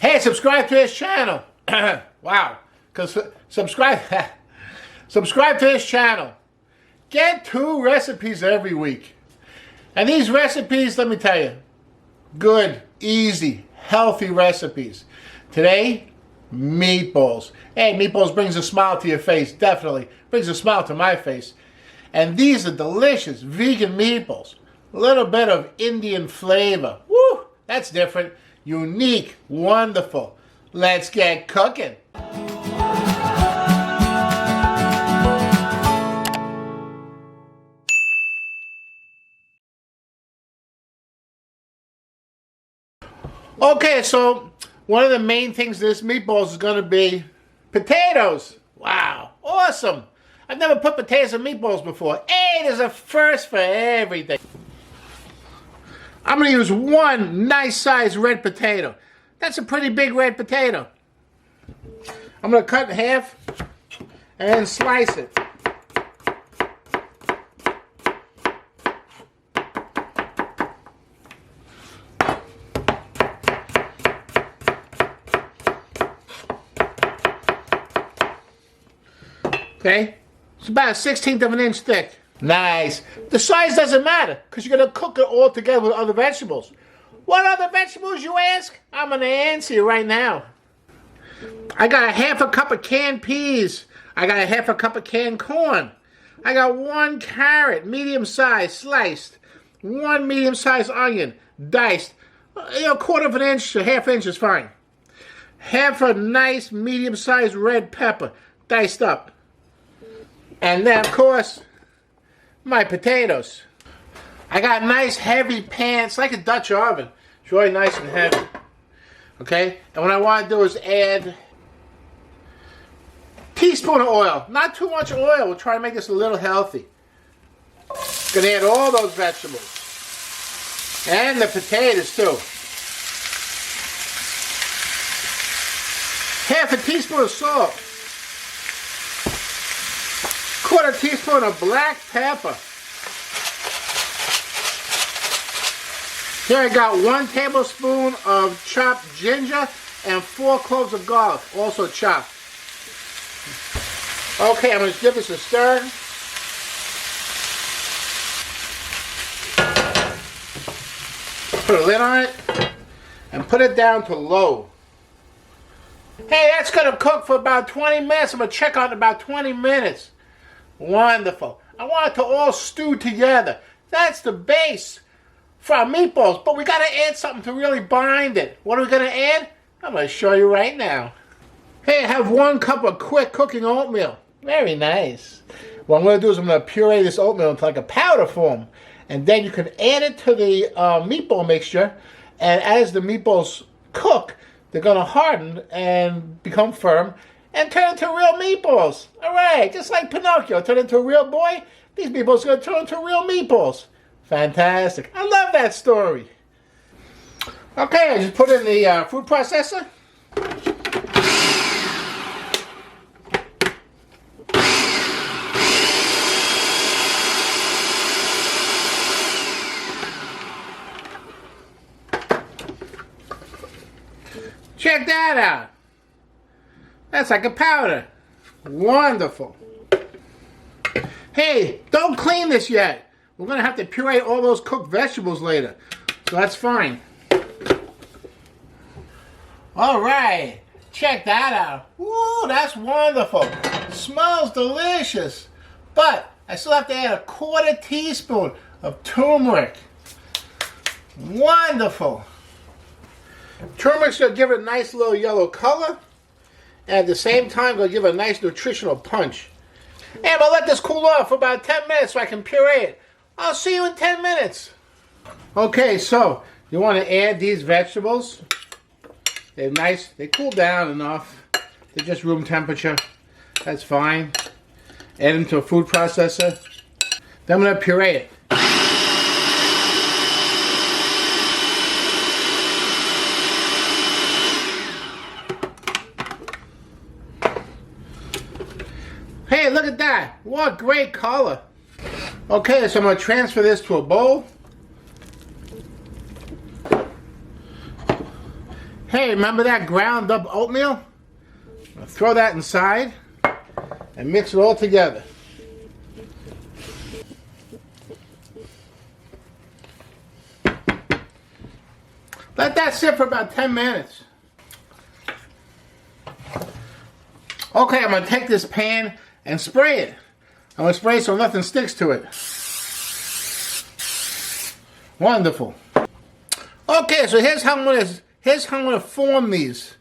Hey, subscribe to this channel. Wow. Subscribe to this channel. Get 2 recipes every week. And these recipes, let me tell you, good, easy, healthy recipes. Today, meatballs. Hey, meatballs brings a smile to your face, definitely. Brings a smile to my face. And these are delicious vegan meatballs. A little bit of Indian flavor. Woo! That's different. Unique. Wonderful. Let's get cooking. Okay, so one of the main things of this meatballs is going to be potatoes. Wow, awesome. I've never put potatoes in meatballs before. Hey, there's a first for everything. I'm going to use 1 nice sized red potato. That's a pretty big red potato. I'm going to cut in half and then slice it. Okay, it's about a 1/16 of an inch thick. Nice. The size doesn't matter because you're going to cook it all together with other vegetables. What other vegetables, you ask? I'm going to answer you right now. I got a 1/2 cup of canned peas. I got a 1/2 cup of canned corn. I got 1 carrot, medium size, sliced. 1 medium sized onion, diced. A 1/4 of an inch to 1/2 inch is fine. 1/2 a nice medium sized red pepper, diced up. And then, of course, my potatoes. I got a nice heavy pan. It's like a Dutch oven. It's really nice and heavy. Okay? And what I want to do is add a teaspoon of oil. Not too much oil. We'll try to make this a little healthy. Gonna add all those vegetables. And the potatoes, too. 1/2 a teaspoon of salt. 1/4 teaspoon of black pepper. Here I got 1 tablespoon of chopped ginger and 4 cloves of garlic, also chopped. Okay, I'm going to give this a stir. Put a lid on it and put it down to low. Hey, that's going to cook for about 20 minutes. I'm going to check on it in about 20 minutes. Wonderful. I want it to all stew together. That's the base for our meatballs, but we got to add something to really bind it. What are we going to add? I'm going to show you right now. Hey, I have 1 cup of quick cooking oatmeal. Very nice. What I'm going to do is I'm going to puree this oatmeal into like a powder form, and then you can add it to the meatball mixture, and as the meatballs cook, they're going to harden and become firm and turn into real meatballs. All right, just like Pinocchio turned into a real boy, these meatballs are going to turn into real meatballs. Fantastic. I love that story. Okay, I just put in the food processor. Check that out. That's like a powder. Wonderful. Hey, don't clean this yet. We're going to have to puree all those cooked vegetables later. So that's fine. All right. Check that out. Ooh, that's wonderful. Smells delicious. But I still have to add a 1/4 teaspoon of turmeric. Wonderful. Turmeric's going to give it a nice little yellow color. And at the same time, going to give it a nice nutritional punch. And I'm going to let this cool off for about 10 minutes so I can puree it. I'll see you in 10 minutes. Okay, so you want to add these vegetables. They're nice. They cool down enough. They're just room temperature. That's fine. Add them to a food processor. Then I'm going to puree it. Hey, look at that. What great color. Okay, so I'm going to transfer this to a bowl. Hey, remember that ground up oatmeal? I'll throw that inside and mix it all together. Let that sit for about 10 minutes. Okay, I'm going to take this pan and spray it. I'm going to spray it so nothing sticks to it. Wonderful. Okay, so here's how I'm going to form these.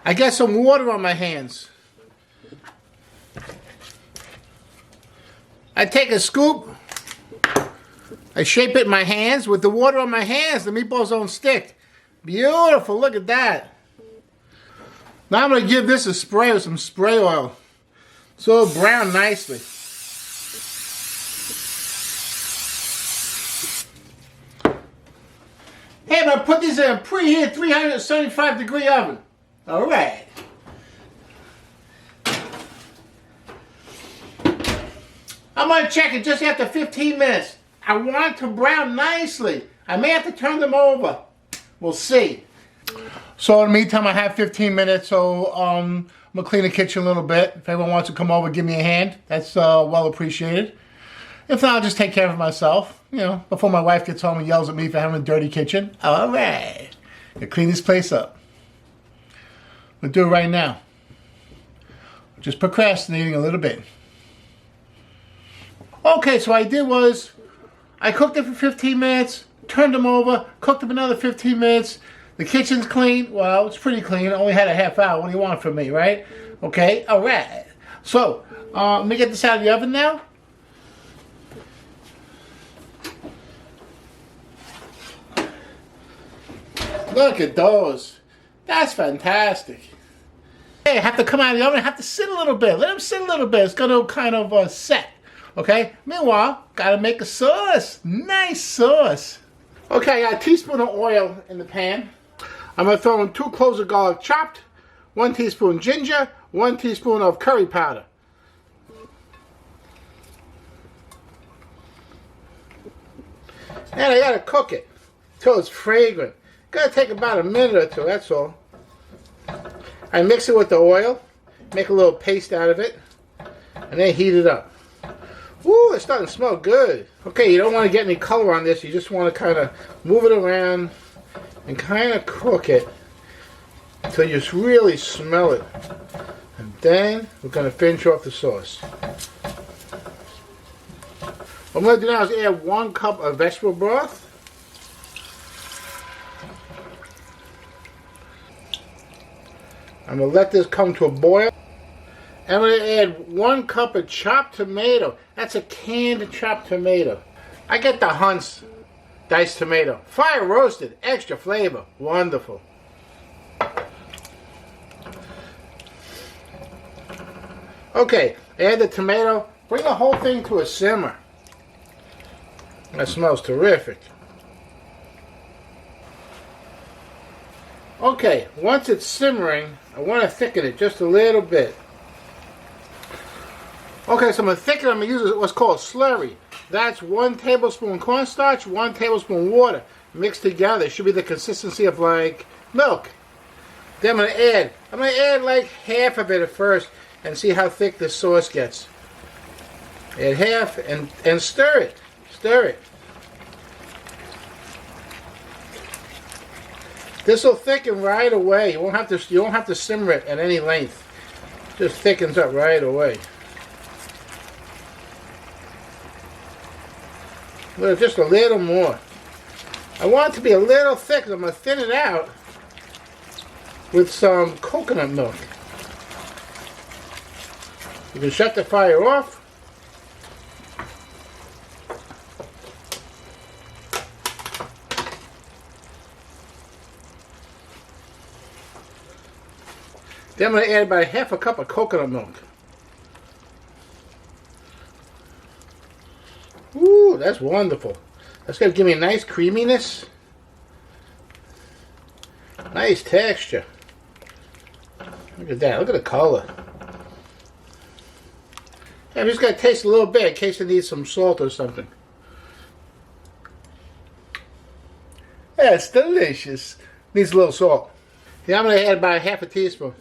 I get some water on my hands. I take a scoop. I shape it in my hands. With the water on my hands, the meatballs don't stick. Beautiful, look at that. Now I'm going to give this a spray with some spray oil so it'll brown nicely. Hey, I'm going to put these in a preheated 375-degree oven. All right. I'm going to check it just after 15 minutes. I want it to brown nicely. I may have to turn them over. We'll see. So in the meantime, I have 15 minutes, so I'm going to clean the kitchen a little bit. If anyone wants to come over, give me a hand. That's well appreciated. If not, I'll just take care of it myself. You know, before my wife gets home and yells at me for having a dirty kitchen. All right. Gonna clean this place up. We'll do it right now. Just procrastinating a little bit. Okay, so what I did was, I cooked it for 15 minutes, turned them over, cooked them another 15 minutes. The kitchen's clean. Well, it's pretty clean. I only had a half hour. What do you want from me, right? Okay, all right. So, let me get this out of the oven now. Look at those. That's fantastic. Hey, I have to come out of the oven. I have to sit a little bit. Let them sit a little bit. It's going to kind of set. Okay? Meanwhile, got to make a sauce. Nice sauce. Okay, I got a teaspoon of oil in the pan. I'm going to throw in 2 cloves of garlic chopped, 1 teaspoon ginger, 1 teaspoon of curry powder. And I got to cook it until it's fragrant. Gotta take about a minute or 2, that's all. I mix it with the oil, make a little paste out of it, and then heat it up. Ooh, it's starting to smell good. Okay, you don't want to get any color on this. You just want to kind of move it around and kind of cook it until you really smell it. And then we're going to finish off the sauce. What I'm going to do now is add 1 cup of vegetable broth. I'm going to let this come to a boil. I'm going to add 1 cup of chopped tomato. That's a canned chopped tomato. I get the Hunt's diced tomato. Fire roasted, extra flavor. Wonderful. Okay, add the tomato. Bring the whole thing to a simmer. That smells terrific. Okay, once it's simmering, I want to thicken it just a little bit. Okay, so I'm going to thicken it. I'm going to use what's called slurry. That's 1 tablespoon cornstarch, 1 tablespoon water mixed together. It should be the consistency of like milk. Then I'm going to add like half of it at first and see how thick the sauce gets. Add half and stir it. Stir it. This will thicken right away. You won't have to simmer it at any length. It just thickens up right away. Just a little more. I want it to be a little thick. I'm going to thin it out with some coconut milk. You can shut the fire off. Then I'm going to add about half a cup of coconut milk. Ooh, that's wonderful. That's going to give me a nice creaminess. Nice texture. Look at that. Look at the color. I'm just going to taste a little bit in case it needs some salt or something. That's delicious. Needs a little salt. Yeah, I'm going to add about half a teaspoon.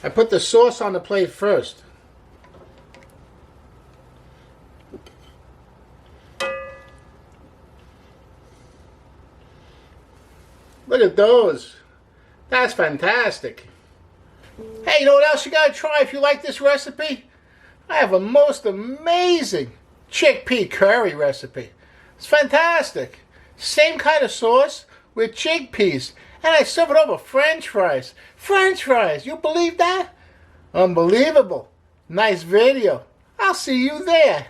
I put the sauce on the plate first. Look at those. That's fantastic. Hey, you know what else you gotta try if you like this recipe? I have a most amazing chickpea curry recipe. It's fantastic. Same kind of sauce with chickpeas. And I serve it over French fries. French fries, you believe that? Unbelievable. Nice video. I'll see you there.